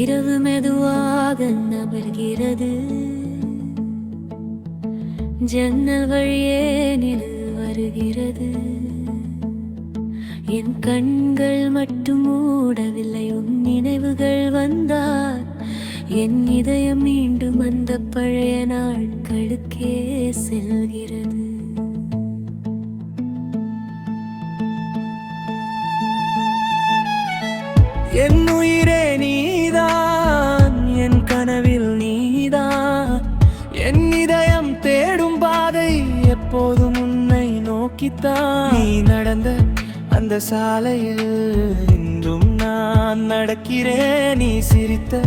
இரவு மெதுவாக நகர்கிறது. ஜன்னல் வழியே நிழல் வருகிறது. என் கண்கள் மட்டும் மூடவில்லை. உன் நினைவுகள் வந்தால் என் இதயம் மீண்டும் அந்த பழைய நாட்களுக்கே செல்கிறது. என் உயிரே நீதான், என் கனவில் நீதான். என் இதயம் தேடும் பாதை எப்போதும் உன்னை நோக்கித்தான். நீ நடந்த அந்த சாலையில் இன்றும் நான் நடக்கிறேன். நீ சிரித்த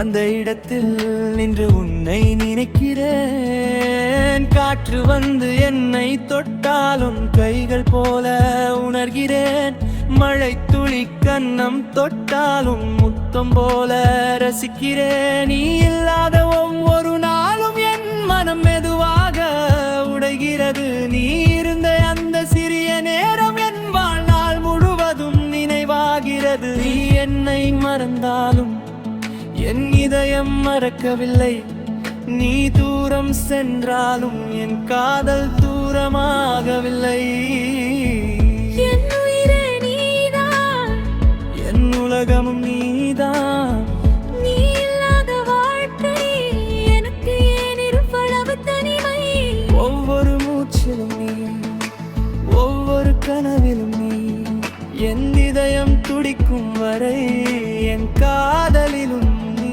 அந்த இடத்தில் நின்று உன்னை நினைக்கிறேன். காற்று வந்து என்னை தொட்டாலும் கைகள் போல உணர்கிறேன். மழை துளி கன்னம் தொட்டாலும் முத்தம் போல ரசிக்கிறேன். நீ இல்லாத ஒவ்வொரு நாளும் என் மனம் மெதுவாக உடைகிறது. நீ இருந்த அந்த சிறிய நேரம் என் வாழ்நாள் முழுவதும் நினைவாகிறது. நீ என்னை மறந்தாலும் என் இதயம் மறக்கவில்லை. நீ தூரம் சென்றாலும் என் காதல் தூரமாகவில்லை. உலகமும் நீதான். நீ இல்லாத வாழ்க்கை எனக்கு ஏன் இருப்பளவு தனிமை. ஒவ்வொரு மூச்சிலும் நீ, ஒவ்வொரு கனவிலும் நீ. என் இதயம் துடிக்கும் வரை என் காதலிலும் நீ.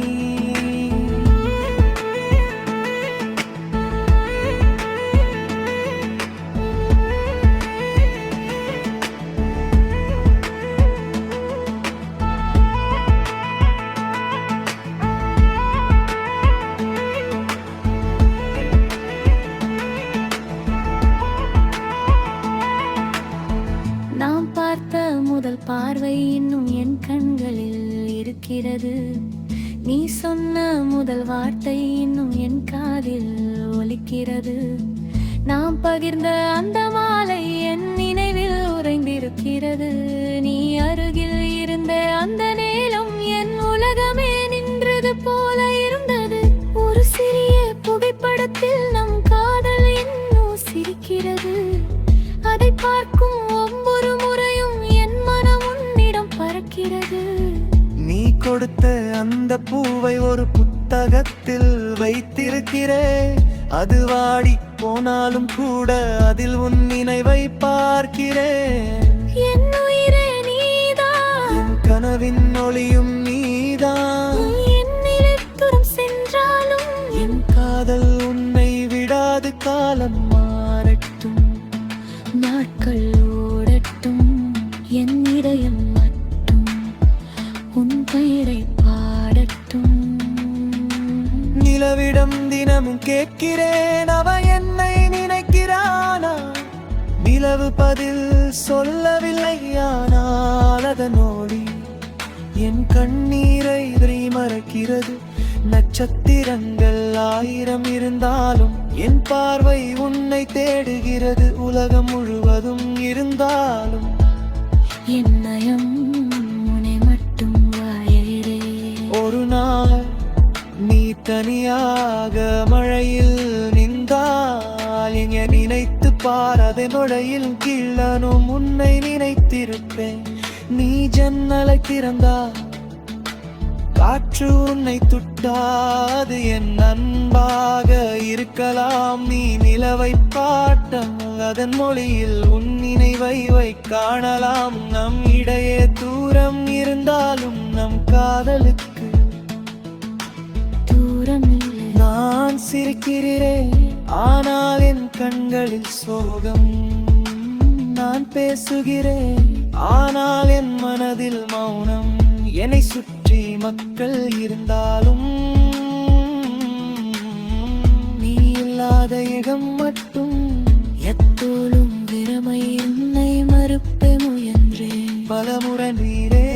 நாம் பார்த்த முதல் பார்வை இன்னும் என் கண்களில் இருக்கிறது. நீ சொன்ன முதல் வார்த்தை இன்னும் என் காதில் ஒலிக்கிறது. நாம் பகிர்ந்த அந்த மாலை என் நினைவில் உறைந்திருக்கிறது. நீ அருகில் இருந்த அந்த நேரம் என் உலகமே நின்றது போல இருந்தது. ஒரு சிறிய புகைப்படத்தில் நம் காதல் இன்னும் சிரிக்கிறது. அதை பார்க்கும் ஒவ்வொரு முறையும் என் மனம் உன்னிடம் பறக்கிறது. நீ கொடுத்த அந்த பூவை ஒரு புத்தகத்தில் வைத்திருக்கிறேன். அது வாடி போனாலும் கூட அதில் உன் நினைவை பார்க்கிறேன். என் உயிரே நீதான், என் கனவின் ஒளியும் நீதான். என்னில் தூரம் சென்றாலும் என் காதல் உன்னை விடாது. காலம் மாறட்டும், நாட்கள் ஓடட்டும், என் இதயம் மட்டும் உன் பெயரை பாடட்டும். நிலவிடம் தினமும் கேட்கிறேன், அவ என்னை நினைக்கிறானா? நிலவு பதில் சொல்லவில்லை, ஆனால் அதனோடி என் கண்ணீரை மறக்கிறது. நட்சத்திரங்கள் 1000 இருந்தாலும் என் பார்வை உன்னை தேடுகிறது. உலகம் முழுவதும் இருந்தாலும் என் நயம் உன்னை மட்டும் வாழகிறே. ஒரு நாள் நீ தனியாக மழையில் நின்றால் என நினைத்து பார். அதை நொடையில் கீழனும் உன்னை நினைத்திருப்பேன். நீ ஜன்னலை திறந்தால் காற்று உன்னை துட்டாது. என் அன்பாக இருக்கலாம் நீ நிலவை பாட்டம். அதன் மொழியில் உன் நினைவை காணலாம். நம் இடையே தூரம் இருந்தாலும் நம் காதலுக்கு தூரம் இல்லை. நான் சிரிக்கிறேன், ஆனால் என் கண்களில் சோகம். நான் பேசுகிறேன், ஆனால் என் மனதில் மௌனம். என்னை சுற்றி மக்கள் இருந்தாலும் நீ இல்லாத இடம் மட்டும் எத்தோளும் திறமை என்னை மறுப்ப முயன்றேன். பலமுறை நீரே,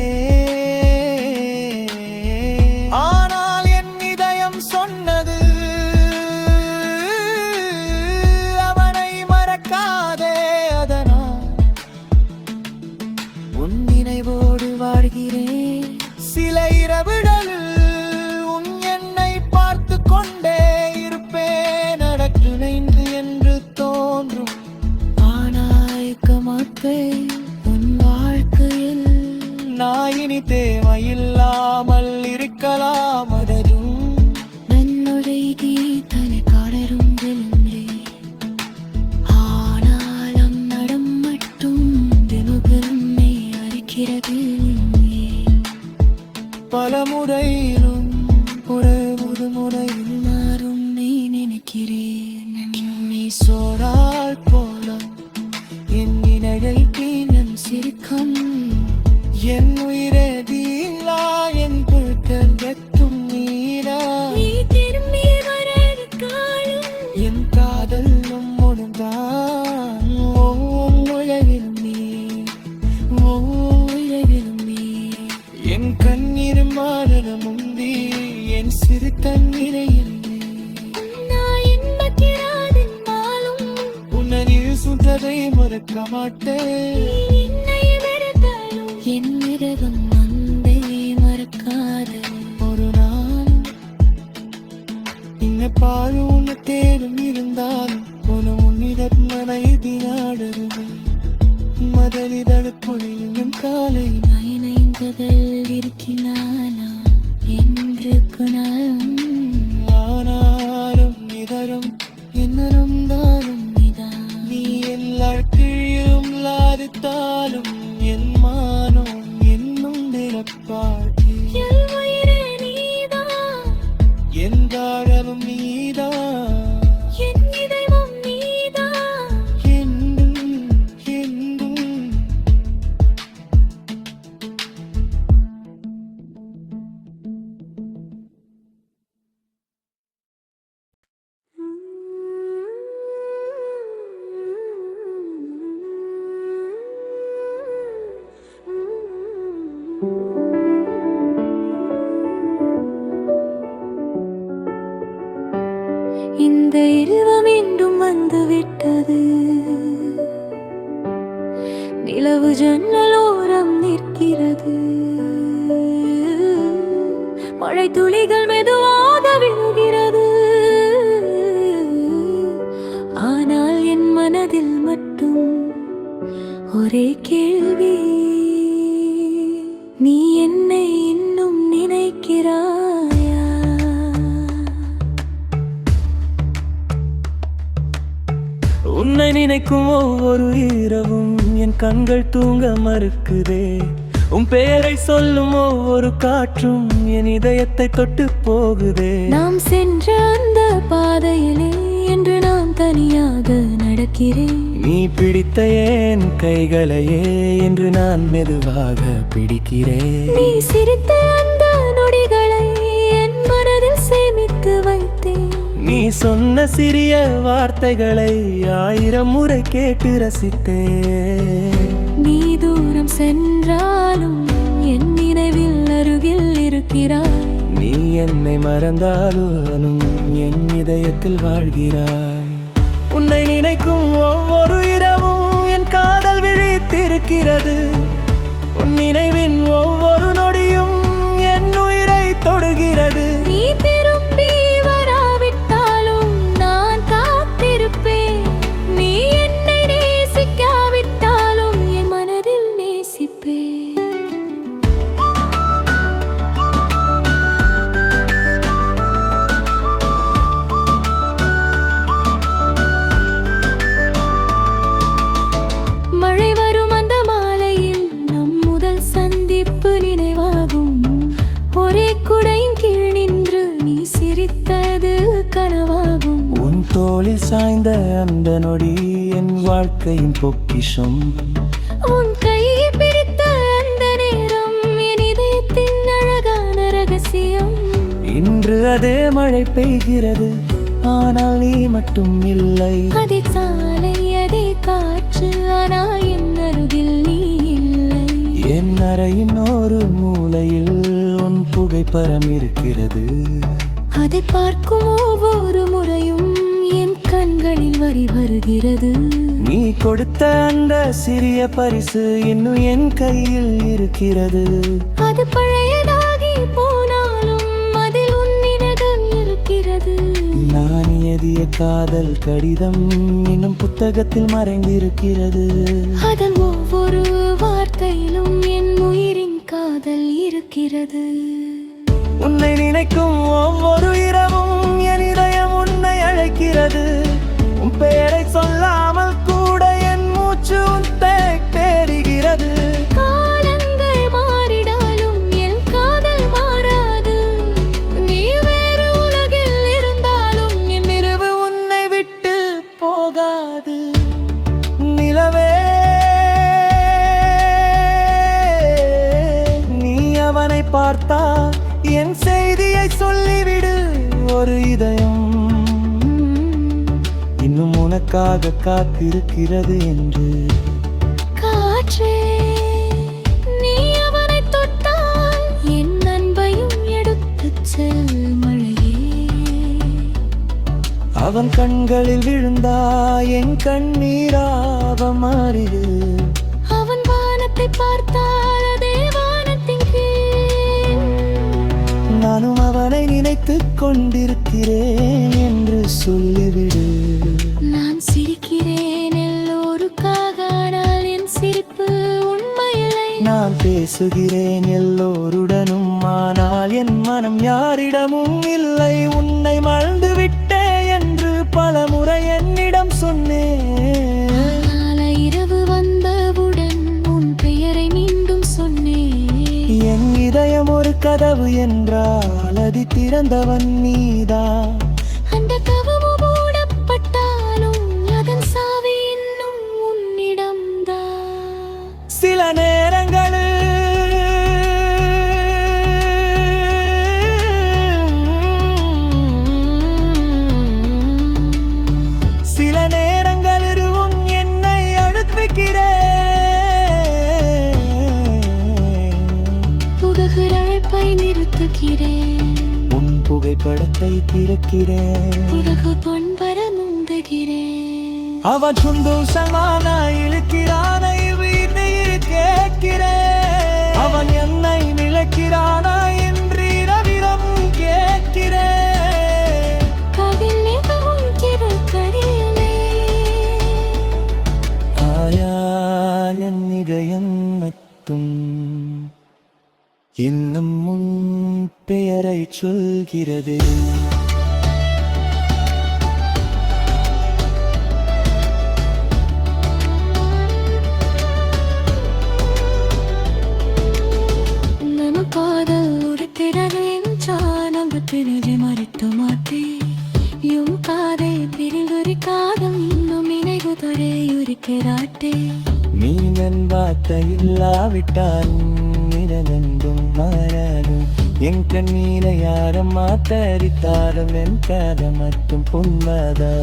ஆனால் என் இதயம் சொன்னது அவனை மறக்காதே. அதனால் உன் நினைவோடு வாழ்கிறேன். சில இரவுகளில் முறையிலும் ஒரு முறையில் மாறும் நீ நினைக்கிறேன் நீ சோறால் போல என் இணையை கீழன் சிரிக்கும் என் உயிரே தீலா என் புல்கள் எத்தும் நீரா நீ திரும்பி வராத காலம் என் காதல் நம்முடன் உழவிலும் நீ உலகிலும் நீ என் கண்ணீர் மாறன முந்தி என் சிறு கண்ணீரையில் நான் இன்பத்திராதின் மாலும் உன்னில் சுட்டதை மறக்க மாட்டேன் என்னை வெறுத்தாலும் என் விரதம் வந்தே மறக்காது ஒரு நாள் இன்ன பாரு உன்னை தேடும் இருந்தாலும் உன்னிடம் மனைதி நாடுறது மதனிதழ் பொழியும் காலை பயனைந்ததில் இருக்கிறானா என்று குணம் ஆனாலும் நிதரும் இன்னரும் தானும் இதான் நீ எல்லா கீழும் லாதித்தாலும் என் மானம் என்னும் நிலப்பாட்டி என் உயிரே நீதான் என் தாழவும் நீதான் என் இதயமும் நீதான் என்றும் என்றும் இந்த இரவு மீண்டும் வந்துவிட்டது நிலவு ஜன்னலோரம் நிற்கிறது மழை துளிகள் மெதுவாக விழுகிறது ஆனால் என் மனதில் மட்டும் ஒரே கேள்வி நீ என்னை இன்னும் நினைக்கிறாயா உன்னை நினைக்கும் ஒவ்வொரு இரவும் என் கண்கள் தூங்க மறுக்குதே உன் பெயரை சொல்லும் ஒவ்வொரு காற்றும் என் இதயத்தை தொட்டு போகுதே நாம் சென்ற அந்த பாதையிலே என்று நான் தனியாக நடக்கிறேன் நீ பிடித்த என் கைகளையே என்று நான் மெதுவாக பிடிக்கிறேன் நீ சிரித்த அந்த நொடிகளை என் மனதில் சேமித்து வைத்தேன் நீ சொன்ன சிறிய வார்த்தைகளை 1000 முறை கேட்டு ரசித்தேன் நீ தூரம் சென்றாலும் என் நினைவில் அருகில் இருக்கிறாய் நீ என்னை மறந்தாலும் என் இதயத்தில் வாழ்கிறாய் உன்னை நினைக்கும் ஒவ்வொரு இரவும் என் காதல் விழித்திருக்கிறது உன் நினைவின் ஒவ்வொரு நொடியும் என் உயிரை தொடுகிறது நீ திரும்பி வராவிட்டாலும் நான் காத்திருப்பேன் நீ என்னை நேசிக்காவிட்டாலும் என் மனதில் நேசிப்பேன் மழை வரும் அந்த மாலையில் நம் முதல் சந்திப்பு நினைவாகும் ஒரே குடையின் கீழ் நின்று நீ சிரித்தது கனவாகும் உன் தோளில் சாய்ந்த அந்த நொடி என் வாழ்க்கையின் பொக்கிஷம் உன் கையை பிடித்த அந்த நேரம் என் இதயத்தின் அழகான ரகசியம் இன்று அதே மழை பெய்கிறது ஆனால் நீ மட்டும் இல்லை அதே சாலை அதே காற்று ஆனா என் அருகில் நீ இல்லை என் அறையின் ஒரு மூலையில் உன் புகைப்படம் இருக்கிறது அதை பார்க்கும் ஒவ்வொரு முறையும் என் கண்களில் வரி வருகிறது நீ கொடுத்த அந்த சிறிய பரிசு இன்னும் என் கையில் இருக்கிறது அது பழையதாகி போனாலும் அதில் உன் நினைவு இருக்கிறது நான் எழுதிய காதல் கடிதம் இன்னும் புத்தகத்தில் மறைந்திருக்கிறது அதன் ஒவ்வொரு வார்த்தையிலும் என் உயிரின் காதல் இருக்கிறது உன்னை நினைக்கும் ஒவ்வொரு இரவும் என் இதயம் உன்னை அழைக்கிறது உன் பெயரை சொல்லாமல் கூட என் மூச்சு உன்னை தேடுகிறது காலங்கள் மாறிடாலும் என் காதல் மாறாது பார்த்தா என் செய்தியை சொல்லிவிடு. ஒரு இதயம் இன்னும் உனக்காக காத்திருக்கிறது என்று. காற்றே, நீ அவனை தொட்டால் என் அன்பையும் எடுத்துச் செல். மழையே, அவன் கண்களில் விழுந்தா என் கண்ணீராக மாறிடு. அவன் வானத்தை பார்த்தால் அதே வானத்தின் கீழ் நானும் அவனை நினைத்துக் கொண்டிருக்கிறேன் என்று சொல்லிவிடு. நான் சிரிக்கிறேன் எல்லோருக்காக, ஆனால் என் சிரிப்பு உண்மையில்லை. நான் பேசுகிறேன் எல்லோருடனும், ஆனால் என் மனம் யாரிடமும் இல்லை. உன்னை மறந்து விட்டே என்று பலமுறை என்னிடம் சொன்னேன். நாளை இரவு வந்தவுடன் உன் பெயரை மீண்டும் சொன்னேன். என் இதயம் ஒரு கதவு என்றால் அதை திறந்தவன் நீதான். அந்த கதவு மூடப்பட்டாலும் அதன் சாவி இன்னும் உன்னிடம்தான். சில நேரங்களில் உன் என்னை அழுத்துகிறேன். புகழ் அழைப்பை நிறுத்துகிறேன். உன் புகைப்படத்தை திறக்கிறேன். பிறகு பொன்பர முந்துகிறேன். அவன் சுந்தூசமான இழுக்கிறானை வீட்டையில் கேட்கிறேன். அவன் என்னை நிலைக்கிறானா என்று இரவிரவும் கேட்கிறேன். கவில் மிகவும் கிறுக்கறியலே. ஆயா என் இதயம் மட்டும் இன்னும் உன் பெயரை சொல்கிறது. நம்ம காதல் உடுத்திடவே சானங்கத்தினரை மறைத்து மாட்டே. யும் காதை பிரிவுரிக்காத இன்னும் நினைவு துறையுரிக்கிறாட்டே. நீ என் வார்த்தை இல்லாவிட்டால் நிறமென்றும் மாறாடும். என் கண்ணீரை யாரும் மாத்தரித்தாலும் என் கதை மட்டும் புண்மதா.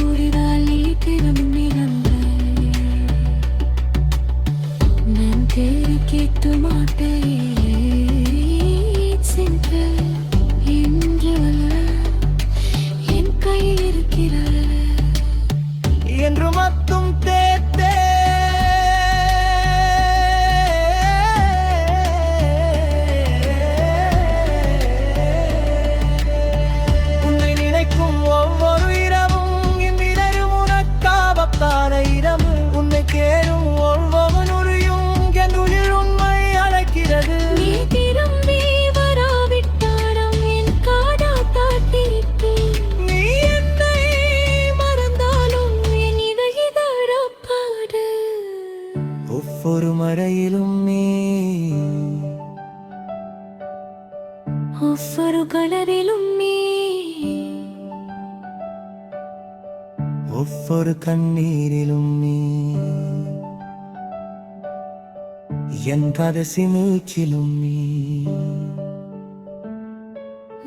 ஊரிதால் நீ திறம் நிறந்த நான் தேடி கேட்டு மாட்டேன். சென்று என்று என் கையில் இருக்கிறார் என்று மட்டும் தேத்தே. உன்னை நினைக்கும் ஒவ்வொரு இரவும் இவ்விரவும் உனக்காகத்தான இரவு. உன்னை கேளும் ஒவ்வொரு நொடியும் என் உயிர் உண்மை அழைக்கிறது. நீ திரும்பி வராவிட்டாலும் என் காடா தாட்டிருப்பேன். நீ என்னை மறந்தாலும் என் இதழப்பாடு. ஒவ்வொரு மழையிலும் நீ, ஒவ்வொரு கலரிலும் நீ, ஒவ்வொரு கண்ணீரிலும் நீ, என் கடைசி மூச்சிலும் நீ.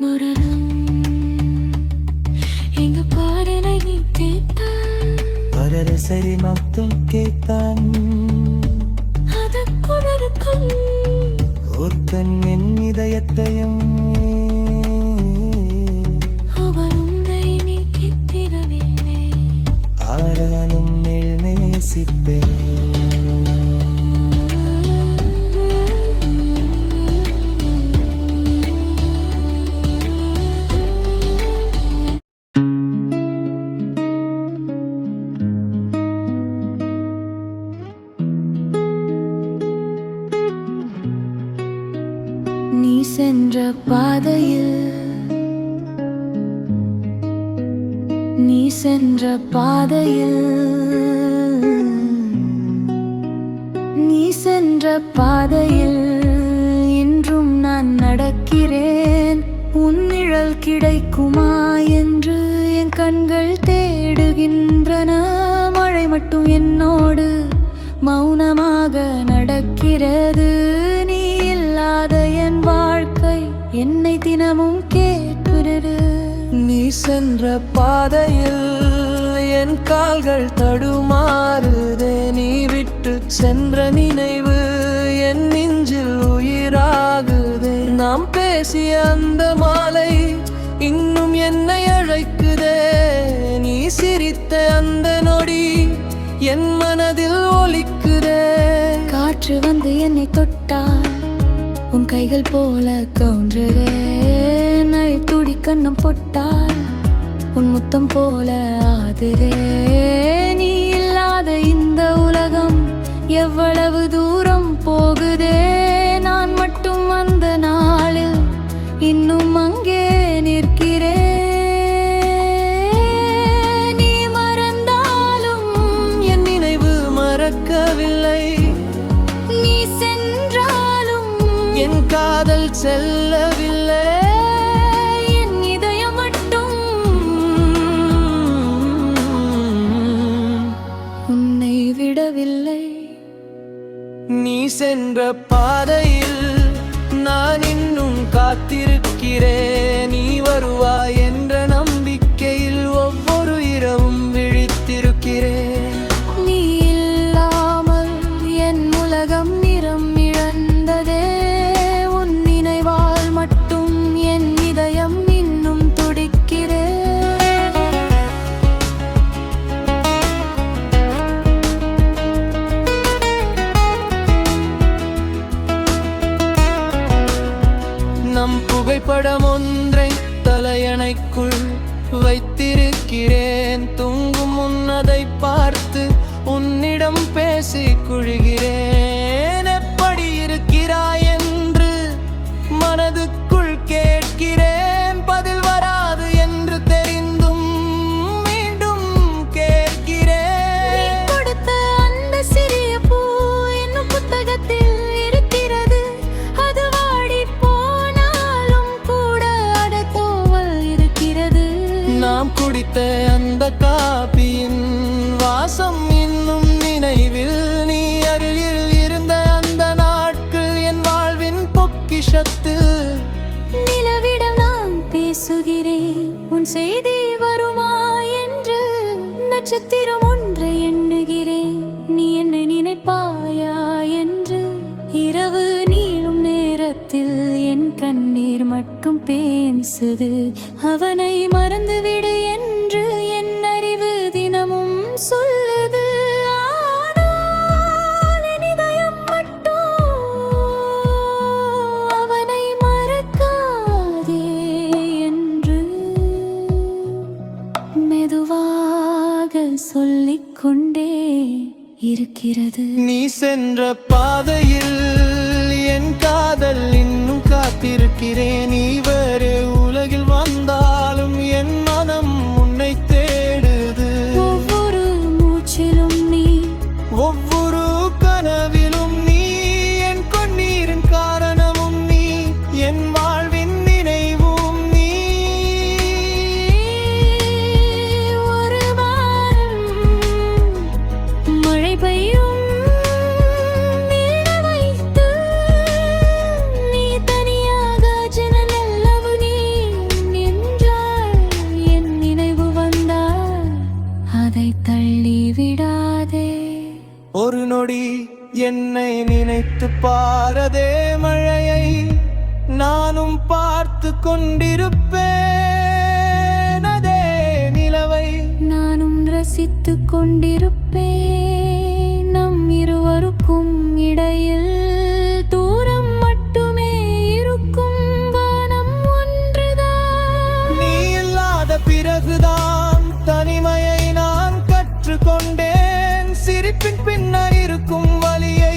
மரணம் எங்க பாடலை நீ கேட்டான். பரர சரி மட்டும் கேட்டான். அதற்குணருக்கும் ஒருத்தன் என் இதயத்தையும் அவர் உன்னை நீ கித்திரவில்லை. ஆராலும் நேசிப்பேன். நீ சென்ற பாதையில், நீ சென்ற பாதையில், நீ சென்ற பாதையில் இன்றும் நான் நடக்கிறேன். உன் நிழல் கிடைக்குமா என்று என் கண்கள் தேடுகின்றன. மழை மட்டும் என்னோடு மௌனமாக நடக்கிறது. நீ இல்லாத என் என்னை தினமும் கேட்கிறது. நீ சென்ற பாதையில் என் கால்கள் தடுமாறுதே. நீ விட்டு சென்ற நினைவு என் நெஞ்சில் உயிராகுதே. நாம் பேசிய அந்த மாலை இன்னும் என்னை அழைக்குதே. நீ சிரித்த அந்த நொடி என் மனதில் ஒலிக்குதே. காற்று வந்து என்னை தொட்டால் உன் கைகள் போல கவுன்றதே. துடி கண்ணம் பொட்டால் உன் முத்தம் போல ஆதுரே. நீ இல்லாத இந்த உலகம் எவ்வளவு தூரம் போகுதே. நான் மட்டும் அந்த நாளில் இன்னும் அங்கே நிற்கிறேன். நீ மறந்தாலும் என் நினைவு மறக்கவில்லை. நீ சென்றாலும் என் காதல் செல்லவில்லை. என் இதயம் மட்டும் உன்னை விடவில்லை. நீ சென்ற பாதையில் நான் இன்னும் காத்திருக்கிறேன். நீ வருவாய் என்ற நம்பிக்கையில் ஒவ்வொரு இரவும் விழித்திருக்கிறேன். நீ இல்லாமல் என் உலகம் நிறம் இழந்ததே. உன் நினைவால் மட்டும் என் இதயம் இன்னும் துடிக்கிறேன். நம் புகைப்படம் ஒன்றை தலையணைக்குள் வைத்திருக்கிறேன். தூங்கும் முன்னதை பார்த்து உன்னிடம் பேசி குழுகிறேன். எப்படி இருக்கிறாய் என்று மனதுக்குள் கேட்கிறேன். பதில் வராது என்று தெரிந்தும் மீண்டும் கேட்கிறேன். கொடுத்த அந்த சிறிய பூ என்னும் புத்தகத்தில் இருக்கிறது. அது வாடி போனாலும் கூட அது தோவல் இருக்கிறது. நாம் குடித்த அந்த காபியின் வாசம் இன்னும் நினைவில். நீ அருகில் இருந்த அந்த நாட்கள் என் வாழ்வின் பொக்கிஷத்தில். நிலவிடம் நான் பேசுகிறேன் உன் செய்தி வருமா என்று. நட்சத்திரம் ஒன்றை எண்ணுகிறேன் நீ என்னை நினைப்பாயா என்று. இரவு நீளும் நேரத்தில் என் கண்ணீர் மட்டும் பேசுது. அவனை மறந்துவிடு என்று என் அறிவு தினமும் சொல்லுது. ஆனால் என் இதயம் மட்டும் அவனை மறக்காதே என்று மெதுவாக சொல்லிக்கொண்டே இருக்கிறது. நீ சென்ற பாதையில் என் காதல் இன்னும் காத்திருக்கிறேன். நீ வேறு உலகில் வந்தாலும் என் மனம் உன்னை தேடுது. ஒவ்வொரு மூச்சிலும் நீ, ஒவ்வொரு கனவிலும் நீ, என் கண்ணீரின் காரணமும் நீ, என் வாழ்வின் நினைவும் நீ. ஒரு வாரம் மழை பெய்யும் நிழல் வைத்து. நீ தனியாக ஜன்னலளவு நீ நின்றால் என் நினைவு வந்தால் அதை தள்ளி விடாதே. ஒரு நொடி என்னை நினைத்து பாரதே. மழையை நானும் பார்த்து கொண்டிருப்பேன். அதே நிலவை நானும் ரசித்துக் கொண்டிருப்பேன். நம் இருவருக்கும் இடையில் தூரம் மட்டுமே இருக்கும். வானம் ஒன்றுதான். நீ இல்லாத பிறகுதான் தனிமையை நான் கற்றுக்கொண்டேன். சிரிப்பின் பின்னர் இருக்கும் வலியை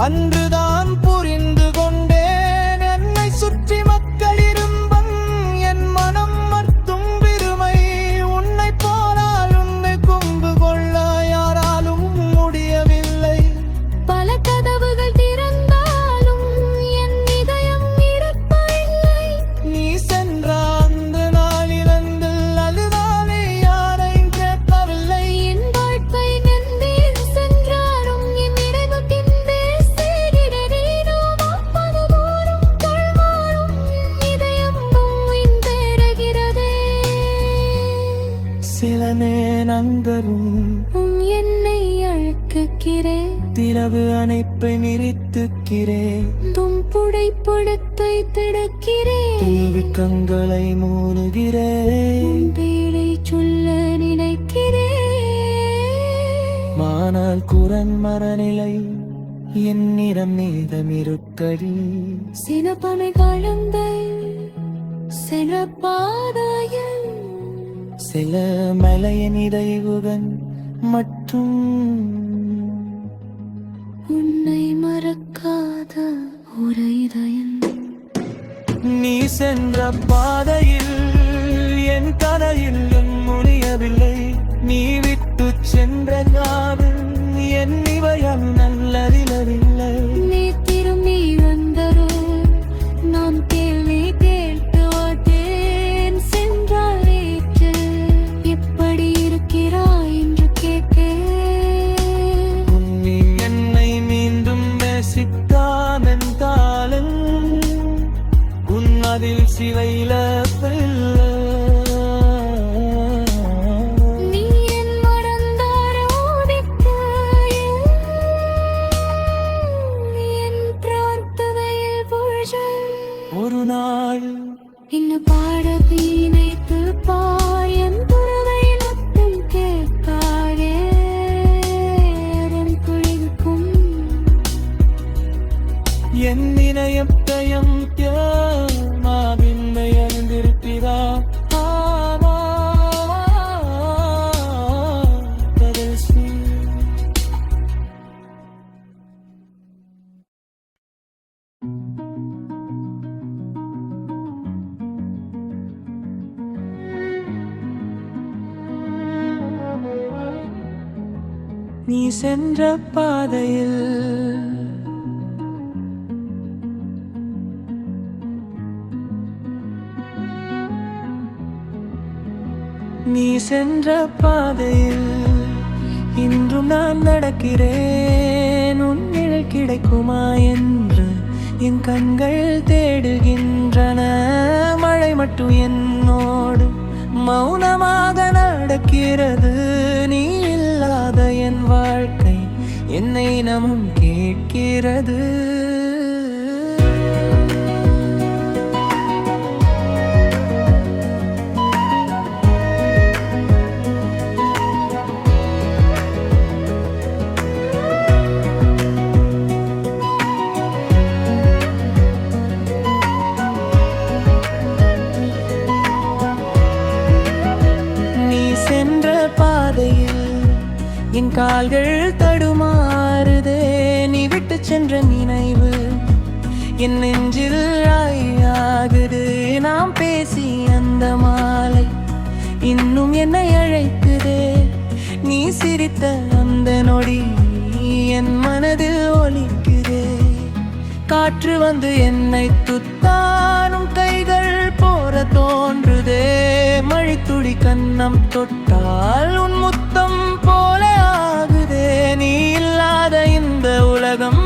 அன்றுதான் புரிந்து கொண்டேன். என்னை சுற்றி மக்கள் இரும்பம் என் மனம் மர்த்தும் பெருமை. உன்னை போனால் உன்னை கொம்பு கொள்ள யாராலும் முடியவில்லை. பல கதவுகள் திறந்தாலும் என் இதயம் இருப்பதில்லை. நீ சென்ற அந்த நாளிலிருந்து அதுதானே யாரையும் கேட்கவில்லை. என் வாழ்க்கை நந்தே சென்றாலும் என் நினைவு பின்பே சேர்கிறேன். சில நண்பரும் என்னை அழைக்கிறேன் திரவு அணைப்பை நிறுத்துக்கிறேன் தும்புடை படத்தை திடக்கிறேன் கண்களை மூடுகிறேன் பேரை சொல்ல நினைக்கிறேன் ஆனால் குரன் மரநிலை என்னிடம் மீதமிருக்கடி சினப்பமை கலந்தை சில பாதையில் சில மலையின் இடைவுகன் மற்றும் உன்னை மறக்காத ஒரு இதயம் நீ சென்ற பாதையில் என் கதையில் முடியவில்லை நீ விட்டு சென்ற ஞாபகம் என் இவயம் நல்லதில்லை நீ திரும்பி வந்தரோ நாம் கேள்வி கேட்டு வாட்டேன் சென்றாரேற்று எப்படி இருக்கிறாய் என்று கேட்டேன் நீ என்னை மீண்டும் நேசிக்காமென்றாலும் உன் அதில் சிலையில நீ என் மறந்தாரோதிக்கு நீ என் பிரார்த்தனையில் புகழ் ஒரு நாள் இன்னும் பாட வீணைத்து பாயன் துறவை நட்டம் கேட்காதே குழிக்கும் என் இணையத்தையும் மாவின்மை அறிந்திருக்கிறா நீ சென்ற பாதையில் நீ சென்ற பாதையில் இன்றும் நான் நடக்கிறேன் உன் நிழல் கிடைக்குமா என்று என் கண்கள் தேடுகின்றன மழை மட்டும் என்னோடு மௌனமாக நடக்கிறது நீ இல்லாத என் வாழ்க்கை என்னை நமும் கேட்கிறது என் கால்கள் தடுமாறுதே நீ விட்டு சென்ற நினைவு என் நெஞ்சில் ஆகுது நாம் பேசி அந்த மாலை இன்னும் என்னை அழைக்குதே நீ சிரித்த அந்த நொடி என் மனதில் ஒலிக்குதே காற்று வந்து என்னை துத்தானும் கைகள் போற தோன்றுதே மழைத்துளி கன்னம் தொட்டால் உன் முத்தம் போல ஆகுதே நீ இல்லாத இந்த உலகம்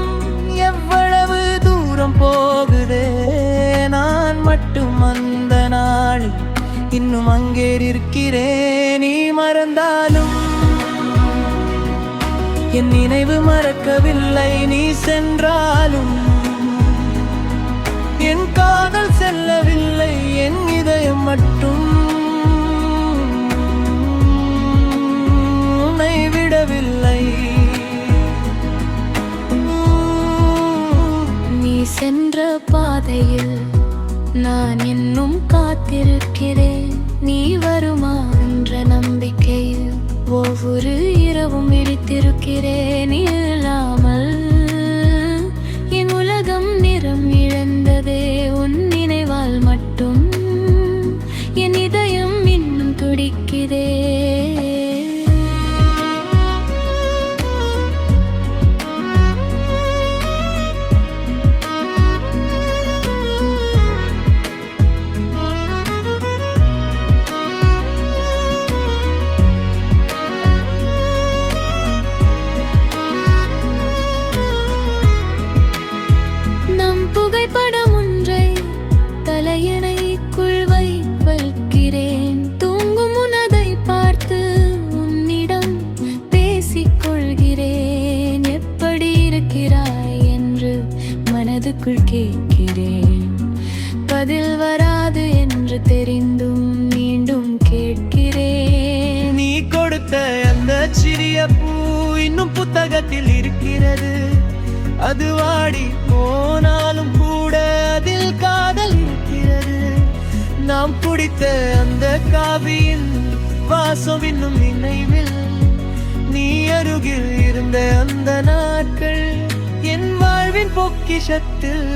எவ்வளவு தூரம் போகுதே நான் மட்டும் அந்த நாள் இன்னும் அங்கே இருக்கிறேன் நீ மறந்தாலும் என் நினைவு மறக்கவில்லை நீ சென்றாலும் என் காதல் செல்லவில்லை என் இதயம் மட்டும் உன்னை விடவில்லை நீ சென்ற பாதையில் நான் இன்னும் காத்திருக்கிறேன் நீ வருமா என்ற நம்பிக்கையில் ஒவ்வொரு இரவும் விழித்திருக்கிறேன் இல்லாமல் என் உலகம் நிறம் இழந்ததே உன் நினைவால் மட்டும் என் இதயம் இன்னும் துடிக்கிறே உலகத்தில் இருக்கிறது. அது வாடி போனாலும் கூட அதில் காதல் இருக்கிறது. நாம் குடித்த அந்த காவியின் வாசம் இன்னும் நினைவில். நீ அருகில் இருந்த அந்த நாட்கள் என் வாழ்வின் பொக்கிஷத்தில்.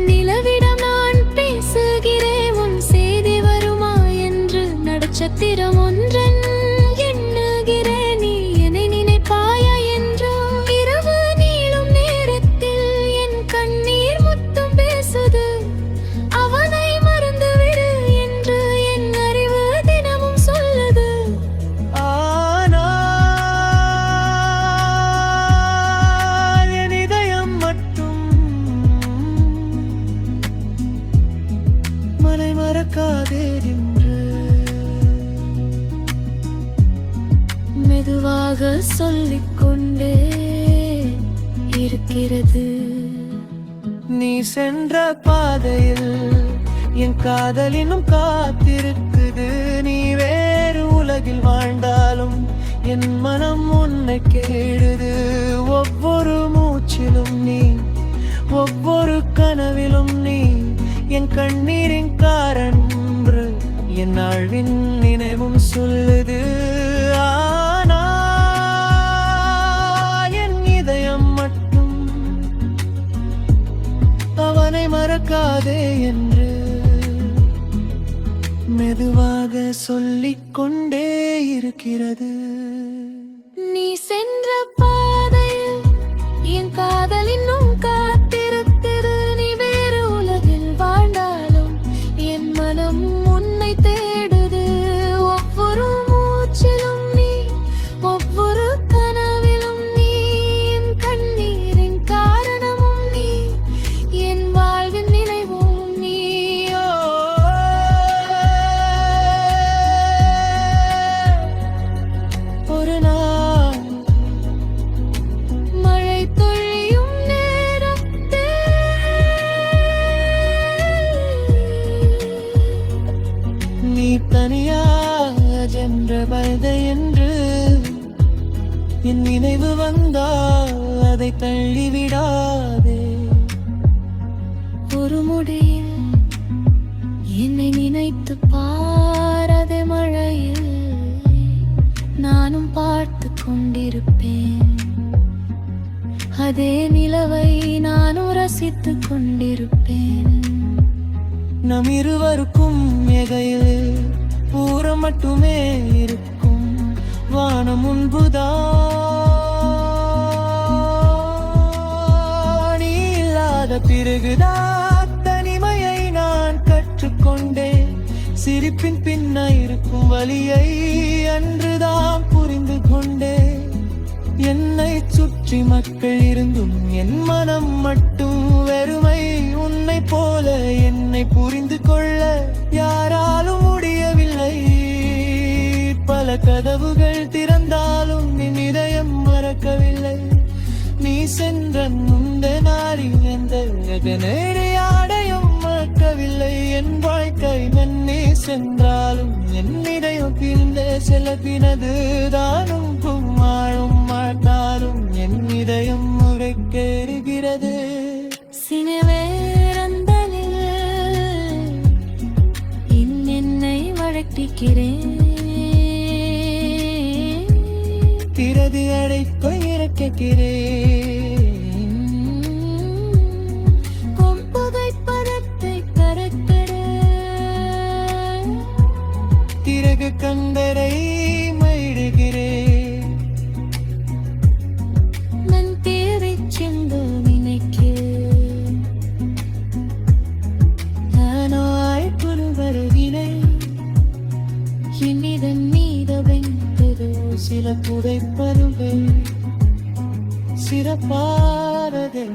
நிலவிடம் நான் பேசுகிறேன், உன் செய்தி வருமா என்று நட்சத்திரம் ஒன்றன் எண்ணுகிறேன். நீ என்னை நினைப்பாயா என்று இரவு நீளும் நேரத்தில் என் கண்ணீர் முத்தும் பேசுது. அவனை மறந்துவிடு என்று என் அறிவு தினமும் சொல்லுது. ஆனால் என் இதயம் மட்டும் மனை மறக்காதே என்று மெதுவாக சொல்லிக்கொண்டே இருக்கிறது. நீ சென்ற பாதையில் என் காதல் இன்னும் காத்திருக்குது. நீ வேறு உலகில் வாழ்ந்தாலும் என் மனம் உன்னை கேடுது. ஒவ்வொரு மூச்சிலும் நீ, ஒவ்வொரு கனவிலும் நீ என் கண்ணீரின் காரணம் என்று என் ஆழ்வின் நினைவும் சொல்லுது. ஆனால் என் இதயம் மட்டும் அவனை மறக்காதே என்று மெதுவாக சொல்லிக் கொண்டே இருக்கிறது. நீ சென்ற பாதையில் என் காதல் இன்னும் காத்திருக்கிறது. நீ வேறு உலகில் வாழ்ந்தாலும் என் மனம் உன்னை தேடுது. ஒவ்வொரு மூச்சிலும் நீ, ஒவ்வொரு கனவிலும் நீ என் கண்ணீரின் காரணமும் நீ, என் வாழ்வின் நினைவும் நீ. ஒரு நாள் மழை பொழியும் நேரத்தில் நீ தனியாக சென்ற பரதை என்று என் நினைவு வந்தால் அதை தள்ளிவிடாதே. ஒரு முடியில் என்னை நினைத்து பாரதே. மழையில் நானும் பார்த்து கொண்டிருப்பேன். அதே நிலவை நானும் ரசித்து கொண்டிருப்பேன். நம் இருவருக்கும் எகையில் பூரம் மட்டுமே இருக்கும். வானம் முன்புதான் நீ இல்லாத பிறகுதான் தனிமையை நான் கற்றுக்கொண்டேன். சிரிப்பின் பின்ன இருக்கும் வலியை அன்றுதான் புரிந்து கொண்டேன். என்னை சுற்றி மக்கள் இருந்தும் என் மனம் மட்டும் வெறுமை. உன்னை போல என்னை புரிந்து கொள்ள யாராலும் முடியவில்லை. பல கதவுகள் திறந்தாலும் என் இதயம் மறக்கவில்லை. நீ சென்ற முந்த நாளில் எந்த ஆடையும் மறக்கவில்லை. என் வாழ்க்கை நன்னே சென்றாலும் என் இதயம் பிரிந்த செலப்பினது தானும் கும்மாழும் மாட்டாலும் என் இதயம் உரைக்கெறுகிறது. சினவேரந்தலில் என்னை வழக்கிக்கிறேன். திரது அடைப்பை இறக்கிறேன். புகைப்படத்தை கரக்கட திறகு கந்தரை மயிடுகிறேன். நான் தேவை சென்று நினைக்க நானாய் புழுவருவினை என்னிதன் மீத வெந்தது. சில புதைப்பருவை சிறப்பானதே.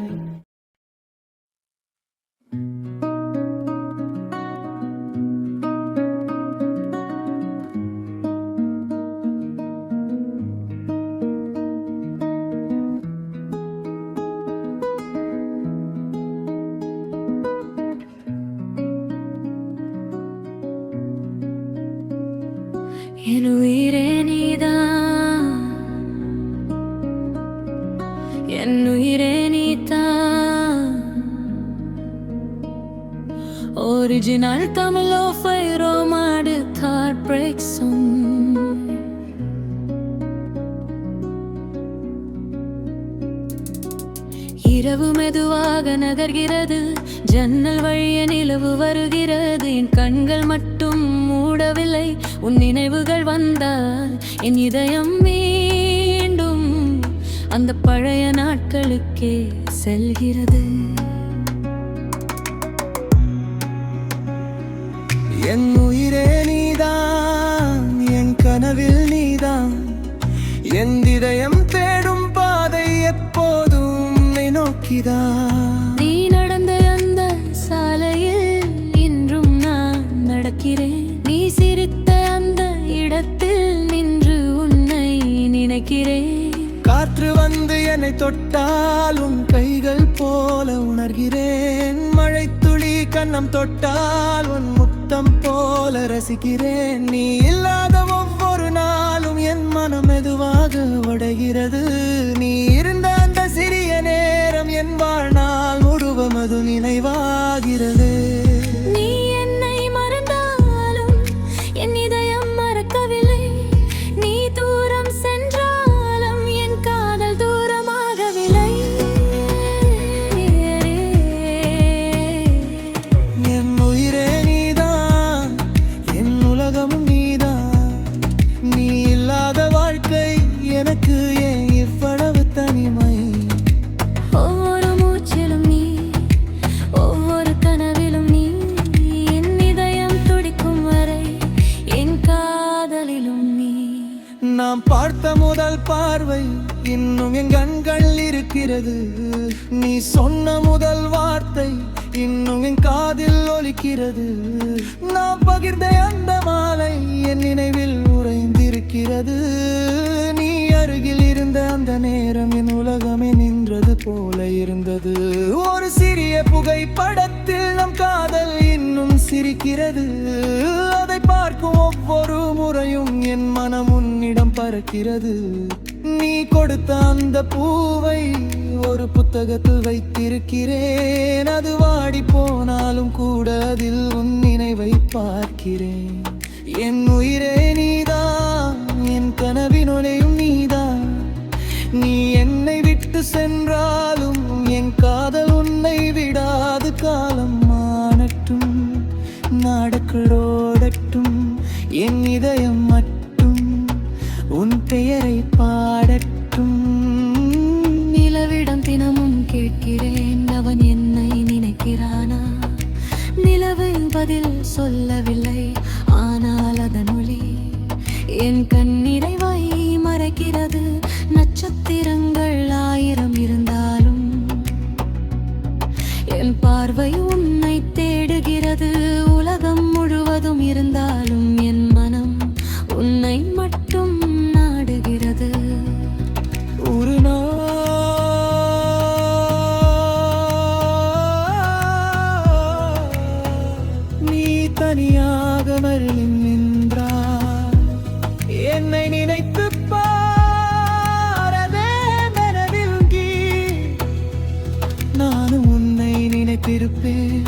என் உயிரே நீதான், உங்கள் தமிழோ ஃபைரோ மாடு தார் பிரேக் இரவு மெதுவாக நகர்கிறது, ஜன்னல் வழிய நிலவு வருகிறது. என் கண்கள் மட்டும் மூடவில்லை, உன் நினைவுகள் வந்தால் என் இதயம் மீண்டும் அந்த பழைய நாட்களுக்கே செல்கிறது. என் உயிரே நீதான், என் கனவில் நீதான், என் இதயம் தேடும் பாதை எப்போதும் உன்னை நோக்கிதான். நீ நடந்த அந்த சாலையில் இன்றும் நான் நடக்கிறேன். நீ சிரித்த அந்த இடத்தில் நின்று உன்னை நினைக்கிறேன். காற்று வந்து என்னை தொட்டால் உன் கைகள் போல உணர்கிறேன். மழை துளி கன்னம் தொட்டால் உன் முத்தம் போல ரசிக்கிறேன். நீ இல்லாத ஒவ்வொரு நாளும் என் மனம் மெதுவாக உடைகிறது. நீ இருந்த அந்த சிறிய நேரம் என் வாழ்நாள் முழுவதும் நினைவாகிறது. நீ என்னை மறந்தாலும் என் இதயம் மறக்கவில்லை. நீ தூரம் சென்றாலும் என் காதல் தூரமாகவில்லை. என் உயிரே நீதான், என் உலகமும் நீதான். நீ இல்லாத வாழ்க்கை எனக்கு ஏன் இவ்வளவு தனிமை? ஒவ்வொரு மூச்சிலும் நீ, ஒவ்வொரு கனவிலும் நீ, என் இதயம் துடிக்கும் வரை என் காதலிலும் நீ. நாம் பார்த்த முதல் பார்வை இன்னும் என் கண்கள் இருக்கிறது. நீ சொன்ன முதல் வார்த்தை இன்னும் என் காதில் ஒலிக்கிறது. நான் பகிர்ந்த அந்த மாலை என் நினைவில் உறைந்திருக்கிறது. நீ அருகில் இருந்த அந்த நேரம் என் உலகமே நின்றது போல இருந்தது. ஒரு சிறிய புகைப்படத்தில் நம் காதல் இன்னும் சிரிக்கிறது. அதை பார்க்கும் ஒவ்வொரு முறையும் என் மனம் உன்னிடம் பறக்கிறது. நீ கொடுத்த அந்த பூவை ஒரு புத்தகத்தில் வைத்திருக்கிறேன். அது வாடி போனாலும் கூட அதில் உன் நினைவை பார்க்கிறேன். என் உயிரே நீதான், என் கனவினொலையும் நீதான். நீ என்னை விட்டு சென்றாலும் என் காதல் உன்னை விடாது. காலம் மாறட்டும், நாட்கள் ஓடட்டும், என் இதயம் மட்டும் உன் பெயரை பாடட்டும். நிலவிடம் தினமும் கேட்கிறேன், அவன் என்னை நினைக்கிறானா? நிலவு பதில் சொல்லவில்லை, ஆனால் அதன் ஒளி என் கண்ணிறைவை மறைக்கிறது. நட்சத்திரங்கள் 1000 இருந்தாலும் என் பார்வை உன்னை தேடுகிறது. உலகம் முழுவதும் இருந்தாலும் என் மனம் உன்னை மட்டும் நாடுகிறது. ஒரு நாள் நீ தனியாக மருளில் நின்றாய். என்னை நினைத்து பாரதே மனதில் நானும் உன்னை நினைத்திருப்பேன்.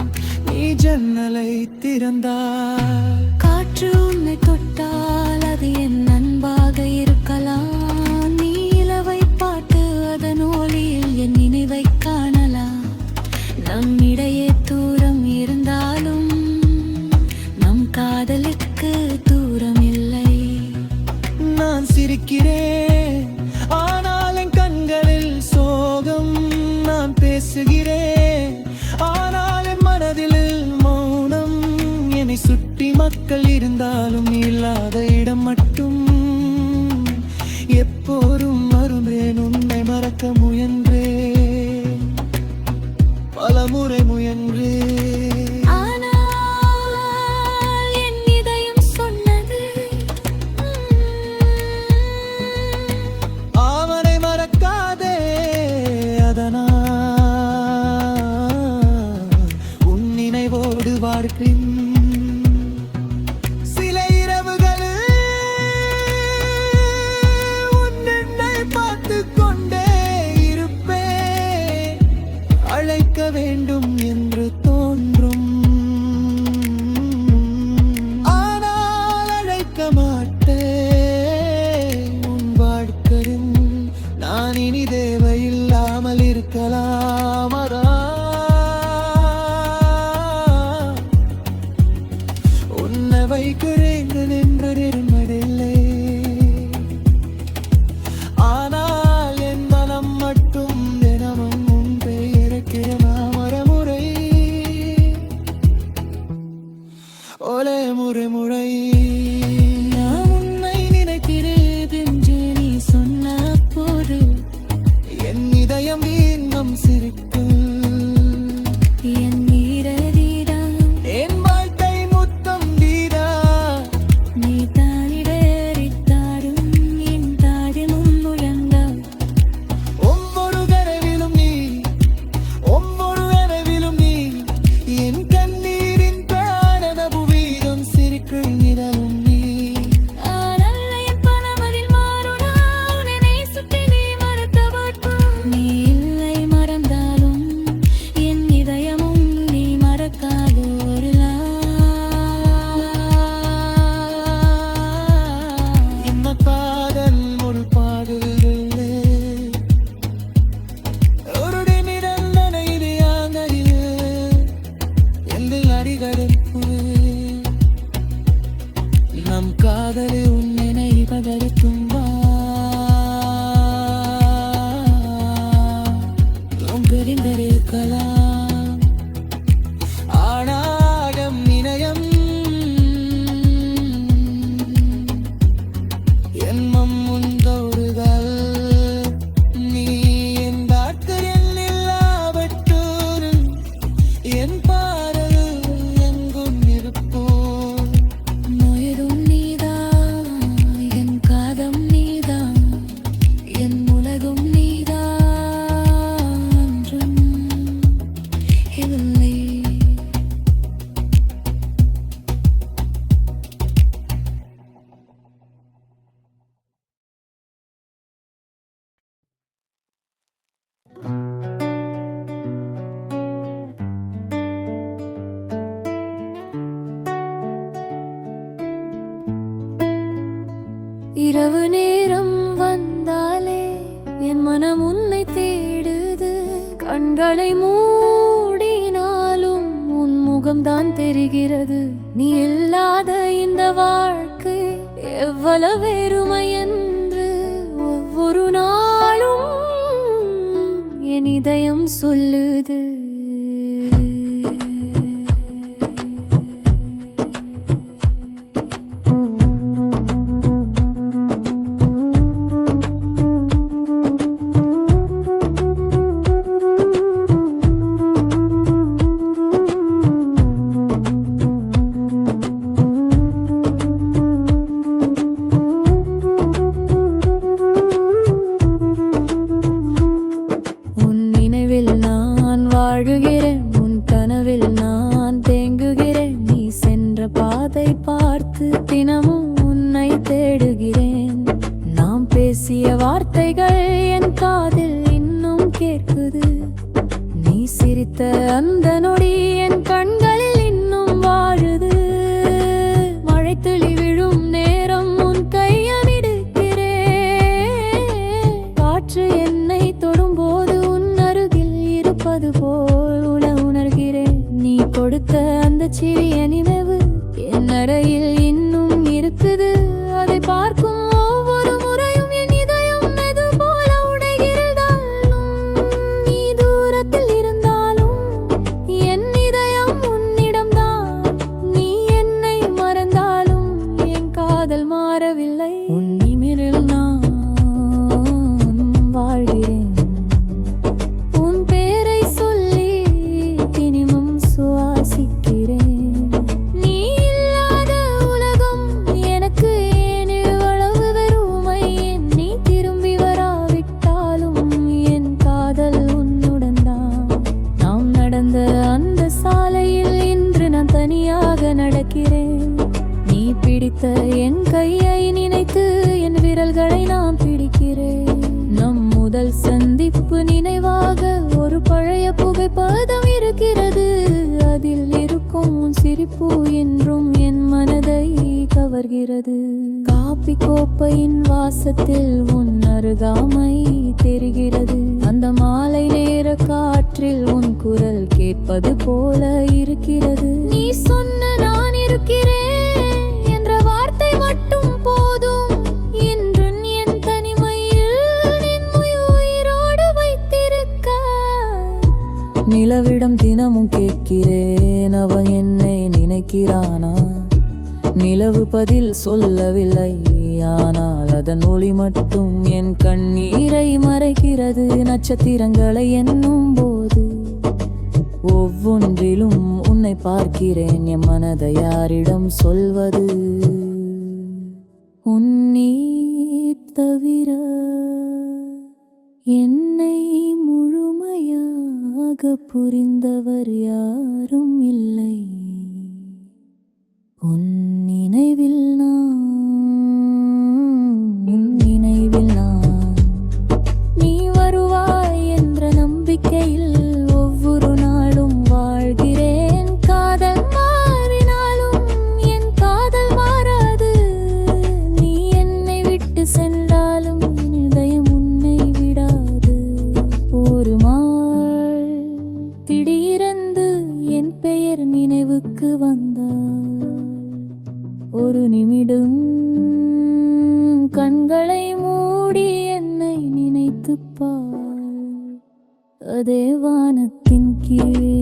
நீ ஜன்னலை திறந்தாய். காற்று உன்னை தொட்டால் அது என் அன்பாக இருக்கலாம். நீ இலவை பாட்டு அதன் ஒளியில் என் நினைவை காணலாம். நம்மிடையே தூரம் இருந்தாலும் நம் காதலுக்கு தூரம் இல்லை. நான் சிரிக்கிறேன், ஆனால் என் கண்களில் சோகம். நான் பேசுகிறேன், ஆனால் என் மனதில் மௌனம். என்னை சுற்றி மக்கள் இருந்தாலும் நீ இல்லாத இடம் மட்டும் எப்போதும் வரும்பேன். உன்னை மறக்க முயன்றேன், பலமுறை முயன்றேன். ஆனால் என் இதயம் சொன்னது அவனை மறக்காதே. அதனால் உன் நினைவோடு வாழ்கிறேன். சில இரவுகளில் உன்னை பார்த்துக் கொண்டே இருப்பேன். அழைக்க வேண்டும் என்று தோன்றும். இரவு நேரம் வந்தாலே என் மனம் உன்னை தேடுது. கண்களை மூடினாலும் உன் முகம்தான் தெரிகிறது. நீ இல்லாத இந்த வாழ்க்கை எவ்வளவு வெறுமை என்று ஒவ்வொரு நாளும் என் இதயம் சொல்லுது. வாழுகிறேன் உன் கனவில் நான் தேங்குகிறேன். நீ சென்ற பாதை பார்த்து தினமும் உன்னை தேடுகிறேன். நாம் பேசிய வார்த்தைகள் என் காதில் இன்னும் கேட்குது. நீ சிரித்த அந்த நொடி என் கண்களில் இன்னும் வாழுது. மழை துளி விழும் நேரம் உன் கையமிடுக்கிறேன். காற்று என்னை தொடும்போது உன் அருகில் இருப்பது போல் உணர்கிறேன். நீ கொடுத்த அந்த சிறிய நினைவு என் அறையில் இன்னும் இருக்குது. அதை பார்க்கும் ஒவ்வொரு முறையும் என் இதயம் மெது போல உடைகிறதாலும். நீ தூரத்தில் இருந்தாலும் என் இதயம் உன்னிடம்தான். நீ என்னை மறந்தாலும் என் காதல் மாறவில்லை. உன் நிமிரில் நான் வாழ்கிறேன். அந்த சாலையில் இன்று நான் தனியாக நடக்கிறேன். நீ பிடித்த என் கையை நினைத்து என் விரல்களை நான் பிடிக்கிறேன். நம் முதல் சந்திப்பு நினைவாக ஒரு பழைய புகைப்படம் இருக்கிறது. அதில் இருக்கும் சிரிப்பு என்றும் என் மனதை கவர்கிறது. காப்பி கோப்பையின் வாசத்தில் உன் அருகாமை தெரிகிறது. அந்த மாலை நேர காற்றில் உன் குரல் கேட்பது போல இருக்கிறது. நீ சொன்ன நான் இருக்கிறேன் என்ற வார்த்தை மட்டும் போதும். இன்று என் தனிமையில் என் உயிரோடு வைத்திருக்க. நிலவிடம் தினமும் கேட்கிறேன், அவன் என்னை நினைக்கிறானா? நிலவு பதில் சொல்லவில்லை, ஆனால் அதன் ஒளி மட்டும் என் கண்ணீரை மறைக்கிறது. நட்சத்திரங்களை எண்ணும் போது ஒவ்வொன்றிலும் உன்னை பார்க்கிறேன். என் மனதை யாரிடம் சொல்வது? உன்னை தவிர என்னை முழுமையாக புரிந்தவர் யாரும் இல்லை. உன் நினைவில் நான் நீ வருவாய் என்ற நம்பிக்கையில் ஒவ்வொரு நாளும் வாழ்கிறேன். காதல் மாறினாலும் என் காதல் மாறாது. நீ என்னை விட்டு சென்றாலும் என் இதயம் உன்னை விடாது. ஒரு நாள் திடீரென்று என் பெயர் நினைவுக்கு வந்தார். ஒரு நிமிடம் கண்களை மூடி என்னை நினைத்துப் பார். அதே வானத்தின் கீழே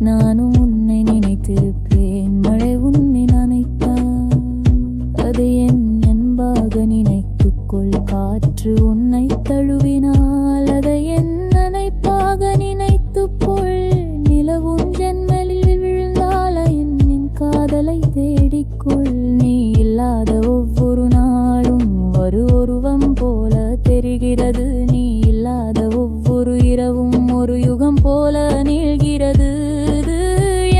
நானும் உன்னை நினைத்திருப்பேன். மழை உன்னை நனைத்தார். அதை என் அன்பாக நினைத்துக்கொள். காற்று உன்னை தழுவினால் அதை என் நினைப்பாக நினைத்துக்கொள். நிலவும் ஜன்னலில் விழுந்தால் என் காதலை தேடிக்கொள். நீ இல்லாத ஒவ்வொரு நாளும் ஒரு உருவம் போல தெரிகிறது. நீ இல்லாத ஒவ்வொரு இரவும் ஒரு யுகம் போல நீள்கிறது.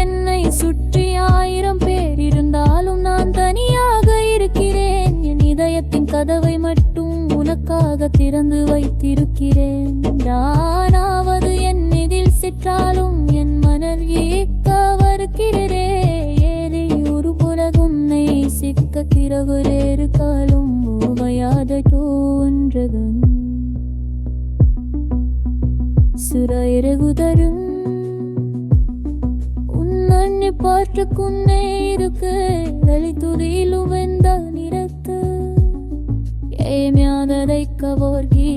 என்னை சுற்றி 1000 பேர் இருந்தாலும் நான் தனியாக இருக்கிறேன். என் இதயத்தின் கதவை மட்டும் உனக்காக திறந்து வைத்திருக்கிறேன். நானாவது என் இதில் சிற்றாலும் என் மணல் ஏக்க வருகிறதே. ஏறி ஒரு புலகும் நேசிக்க சேர்க்க திரவுரேறு காலும் ஓவையாத தோன்றதும் சுரகுதரும் உன்னி பாற்றுக்குன்னே இருக்கு வெளித்துறையிலும் வெந்தால் நிறத்து ஏமியாததை கவோர்கி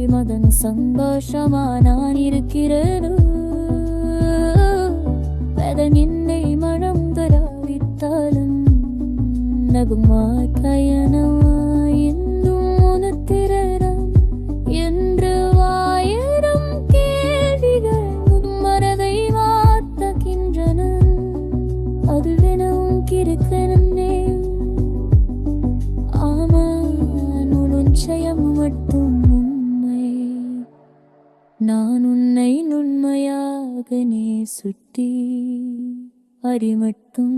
மதன் சந்தோஷமா நான் இருக்கிறேன் நின்னை மனம் தராவிட்டாலும் நகுமா கயனமாய் இன்னும் உனத்திரம் என்று வாயிரம் கேள்விகள் மனதை மாற்றுகின்றன அது வினவும் கிருக்கனே ஆமா நுண்சயம் மட்டும் உண்மை நான் உன்னை நுண்மையாக சுட்டி அறிமட்டும்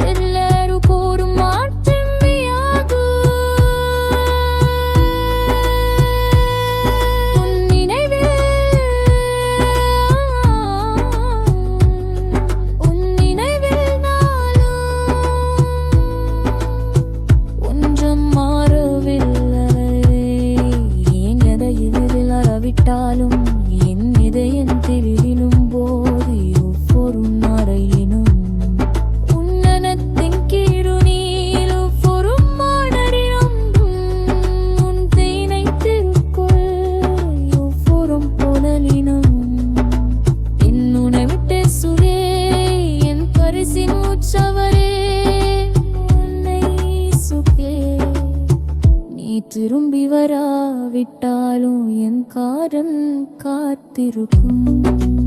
எல்லாரும் கூறும் மாற்றமையாக உன் நினைவில் நாளும் ஒன்றும் மாறவில்லை ஏன் எதை எதிரில் அறவிட்டாலும் என் இதயம் தெரிவினும் போது ஒவ்வொரு நாரையினும் உன்னனத்தின் கீழு நீல் ஒவ்வொரு மாடரினும் உன் தேனை திருக்குள் ஒவ்வொரு புனலினும் என்னுனை விட்டு சுரே என் பரிசின் உற்சவரே உன்னை சுகே நீ திரும்பி வராவிட்டாலும் என் காதல் காத்திருக்கும்